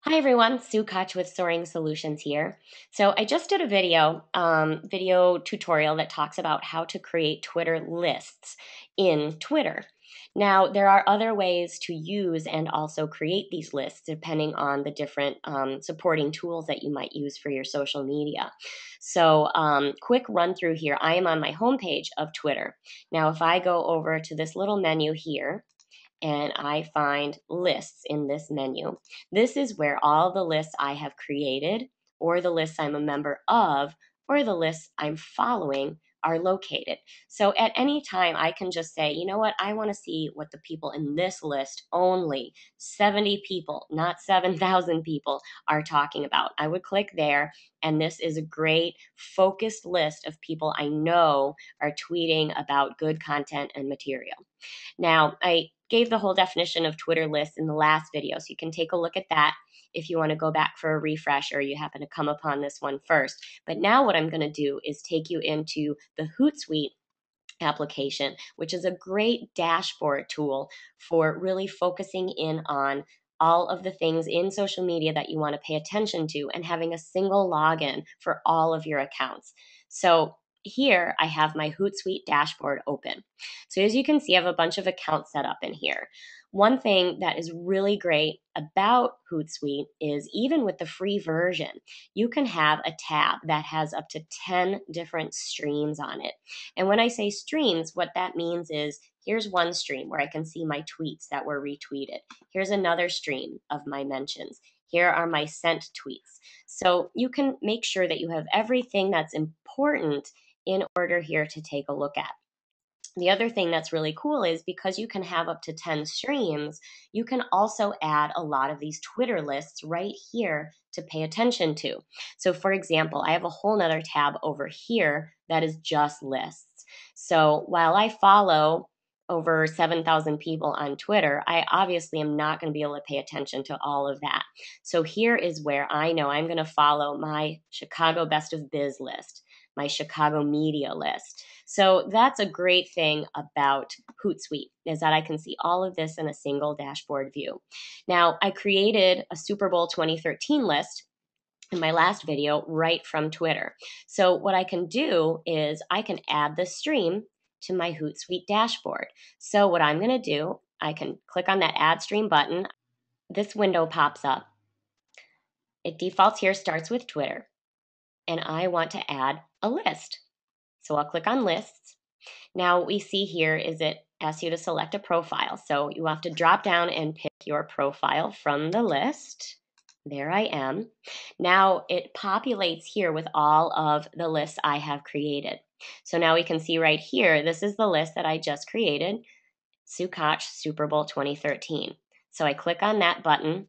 Hi everyone, Sue Koch with Soaring Solutions here. So I just did a video tutorial that talks about how to create Twitter lists in Twitter. Now there are other ways to use and also create these lists depending on the different supporting tools that you might use for your social media. So quick run through here. I am on my homepage of Twitter. Now if I go over to this little menu here, and I find lists in this menu. This is where all the lists I have created, or the lists I'm a member of, or the lists I'm following are located. So at any time, I can just say, you know what, I want to see what the people in this list, only 70 people, not 7,000 people, are talking about. I would click there, and this is a great focused list of people I know are tweeting about good content and material. Now, I gave the whole definition of Twitter lists in the last video, so you can take a look at that if you want to go back for a refresh or you happen to come upon this one first. But now what I'm going to do is take you into the Hootsuite application, which is a great dashboard tool for really focusing in on all of the things in social media that you want to pay attention to and having a single login for all of your accounts. So here I have my Hootsuite dashboard open. So as you can see, I have a bunch of accounts set up in here. One thing that is really great about Hootsuite is even with the free version, you can have a tab that has up to 10 different streams on it. And when I say streams, what that means is here's one stream where I can see my tweets that were retweeted. Here's another stream of my mentions. Here are my sent tweets. So you can make sure that you have everything that's important in order here to take a look at. The other thing that's really cool is because you can have up to 10 streams, you can also add a lot of these Twitter lists right here to pay attention to. So for example, I have a whole nother tab over here that is just lists. So while I follow over 7,000 people on Twitter, I obviously am not going to be able to pay attention to all of that. So here is where I know I'm going to follow my Chicago Best of Biz list, my Chicago media list. So that's a great thing about Hootsuite, is that I can see all of this in a single dashboard view. Now, I created a Super Bowl 2013 list in my last video right from Twitter. So what I can do is I can add the stream to my Hootsuite dashboard. So what I'm going to do, I can click on that Add Stream button. This window pops up. It defaults here, starts with Twitter, and I want to add a list. So I'll click on Lists. Now what we see here is it asks you to select a profile. So you have to drop down and pick your profile from the list. There I am. Now it populates here with all of the lists I have created. So now we can see right here, this is the list that I just created, Sue Koch Super Bowl 2013. So I click on that button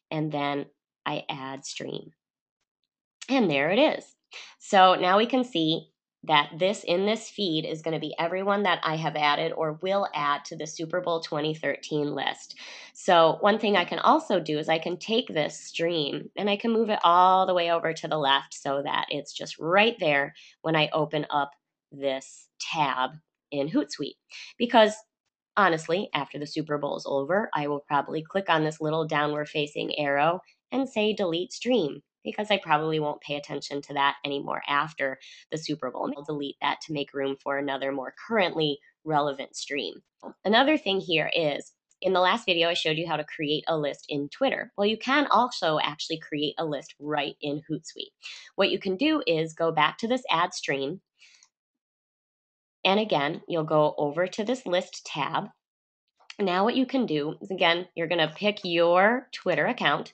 and then I add stream. And there it is. So now we can see that in this feed is going to be everyone that I have added or will add to the Super Bowl 2013 list. So one thing I can also do is I can take this stream and I can move it all the way over to the left so that it's just right there when I open up this tab in Hootsuite. Because honestly, after the Super Bowl is over, I will probably click on this little downward facing arrow and say delete stream, because I probably won't pay attention to that anymore after the Super Bowl. I'll delete that to make room for another more currently relevant stream. Another thing here is, in the last video, I showed you how to create a list in Twitter. Well, you can also actually create a list right in Hootsuite. What you can do is go back to this add stream, and again, you'll go over to this list tab. Now what you can do is, again, you're going to pick your Twitter account.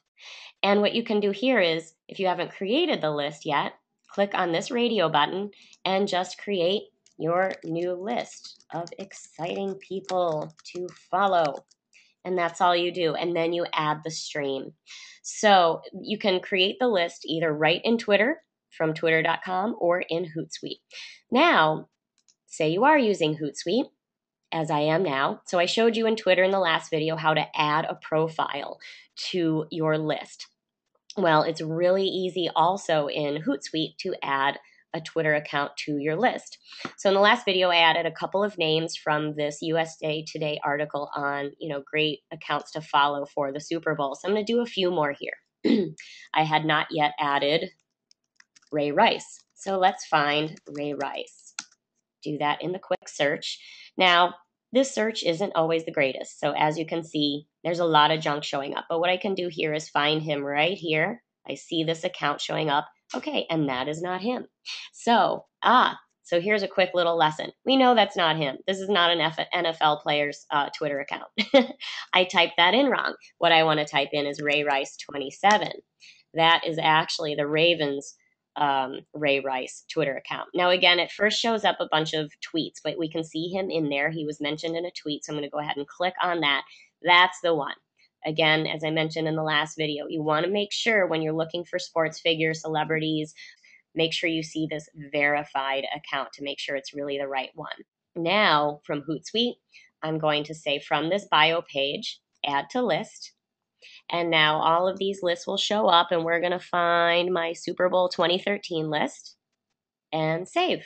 And what you can do here is, if you haven't created the list yet, click on this radio button and just create your new list of exciting people to follow. And that's all you do. And then you add the stream. So you can create the list either right in Twitter from twitter.com or in Hootsuite. Now, say you are using Hootsuite, as I am now. So I showed you in Twitter in the last video how to add a profile to your list. Well, it's really easy also in Hootsuite to add a Twitter account to your list. So in the last video, I added a couple of names from this USA Today article on, great accounts to follow for the Super Bowl. So I'm going to do a few more here. I had not yet added Ray Rice. So let's find Ray Rice. Do that in the quick search. Now, this search isn't always the greatest. So as you can see, there's a lot of junk showing up. But what I can do here is find him right here. I see this account showing up. Okay, and that is not him. So here's a quick little lesson. We know that's not him. This is not an NFL player's Twitter account. I typed that in wrong. What I want to type in is Ray Rice 27. That is actually the Ravens Ray Rice Twitter account. Now, again, it first shows up a bunch of tweets, but we can see him in there. He was mentioned in a tweet, so I'm going to go ahead and click on that. That's the one. Again, as I mentioned in the last video, you want to make sure when you're looking for sports figures, celebrities, make sure you see this verified account to make sure it's really the right one. Now, from Hootsuite, I'm going to say from this bio page, add to list. And now all of these lists will show up, and we're going to find my Super Bowl 2013 list and save.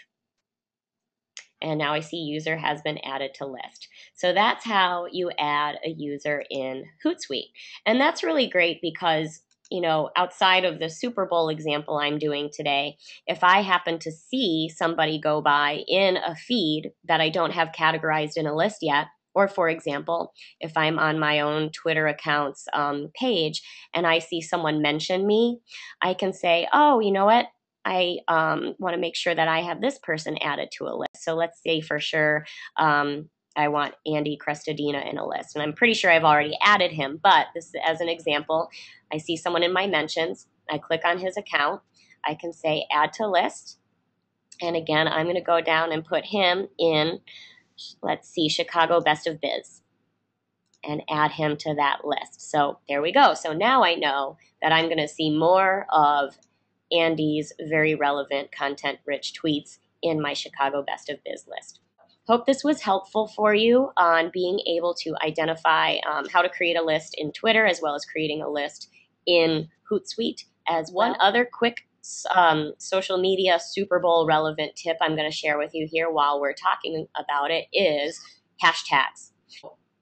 And now I see user has been added to list. So that's how you add a user in Hootsuite. And that's really great because, you know, outside of the Super Bowl example I'm doing today, if I happen to see somebody go by in a feed that I don't have categorized in a list yet, or for example, if I'm on my own Twitter account's page and I see someone mention me, I can say, oh, you know what? I want to make sure that I have this person added to a list. So let's say for sure I want Andy Crestodina in a list. And I'm pretty sure I've already added him, but this is as an example. I see someone in my mentions. I click on his account. I can say add to list. And again, I'm going to go down and put him in, let's see, Chicago Best of Biz, and add him to that list. So there we go. So now I know that I'm going to see more of Andy's very relevant, content-rich tweets in my Chicago Best of Biz list. Hope this was helpful for you on being able to identify how to create a list in Twitter, as well as creating a list in Hootsuite. As one other quick social media Super Bowl relevant tip I'm going to share with you here while we're talking about it is hashtags.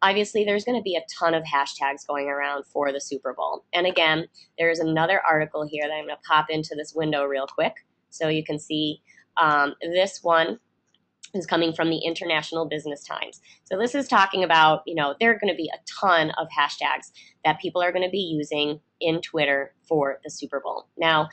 Obviously, there's going to be a ton of hashtags going around for the Super Bowl. And again, there's another article here that I'm going to pop into this window real quick so you can see. This one is coming from the International Business Times. So this is talking about, you know, there are going to be a ton of hashtags that people are going to be using in Twitter for the Super Bowl. Now,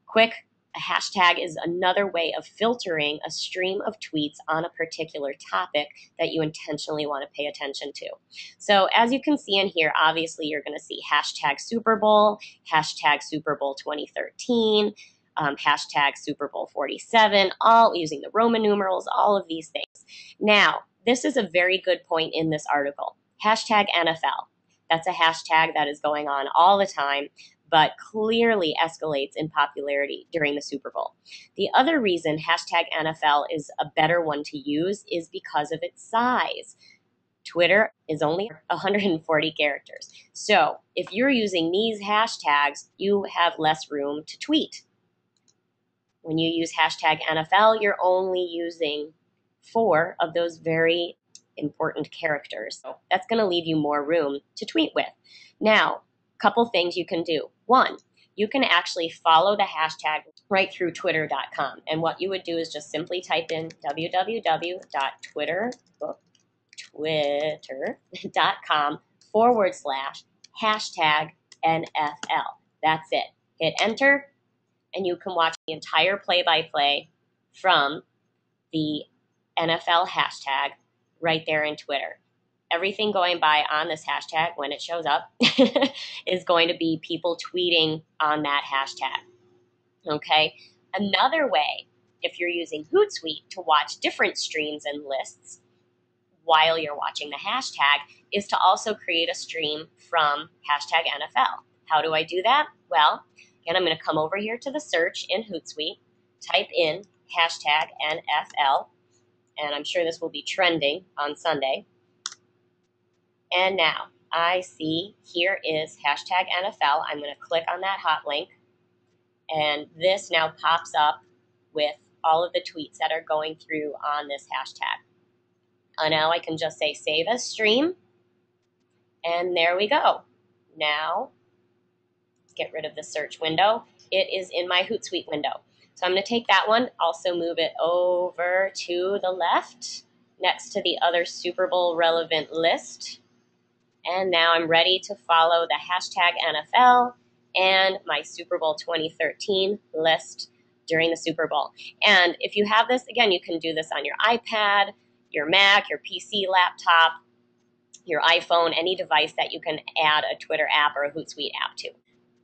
quick, a hashtag is another way of filtering a stream of tweets on a particular topic that you intentionally want to pay attention to. So as you can see in here, obviously you're going to see hashtag Super Bowl, hashtag Super Bowl 2013, hashtag Super Bowl 47, all using the Roman numerals, all of these things. Now, this is a very good point in this article. Hashtag NFL. That's a hashtag that is going on all the time, but clearly escalates in popularity during the Super Bowl. The other reason hashtag NFL is a better one to use is because of its size. Twitter is only 140 characters. So if you're using these hashtags, you have less room to tweet. When you use hashtag NFL, you're only using 4 of those very important characters. So that's going to leave you more room to tweet with. Now, couple things you can do. One, you can actually follow the hashtag right through twitter.com. And what you would do is just simply type in www.twitter.com/hashtag NFL. That's it. Hit enter, and you can watch the entire play-by-play from the NFL hashtag right there in Twitter. Everything going by on this hashtag when it shows up is going to be people tweeting on that hashtag. Okay? Another way, if you're using Hootsuite to watch different streams and lists while you're watching the hashtag, is to also create a stream from hashtag NFL. How do I do that? Well, again, I'm going to come over here to the search in Hootsuite, type in hashtag NFL, and I'm sure this will be trending on Sunday. And now I see here is hashtag NFL. I'm going to click on that hot link. And this now pops up with all of the tweets that are going through on this hashtag. And now I can just say save as stream. And there we go. Now get rid of the search window. It is in my Hootsuite window. So I'm going to take that one, also move it over to the left next to the other Super Bowl relevant list. And now I'm ready to follow the hashtag NFL and my Super Bowl 2013 list during the Super Bowl. And if you have this, again, you can do this on your iPad, your Mac, your PC, laptop, your iPhone, any device that you can add a Twitter app or a Hootsuite app to.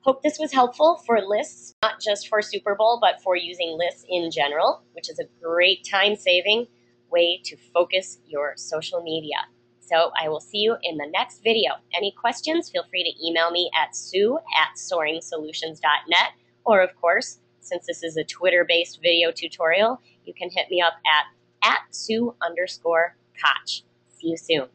Hope this was helpful for lists, not just for Super Bowl, but for using lists in general, which is a great time-saving way to focus your social media. So I will see you in the next video. Any questions, feel free to email me at sue@soringsolutions.net. Or, of course, since this is a Twitter-based video tutorial, you can hit me up at @Sue_Koch. See you soon.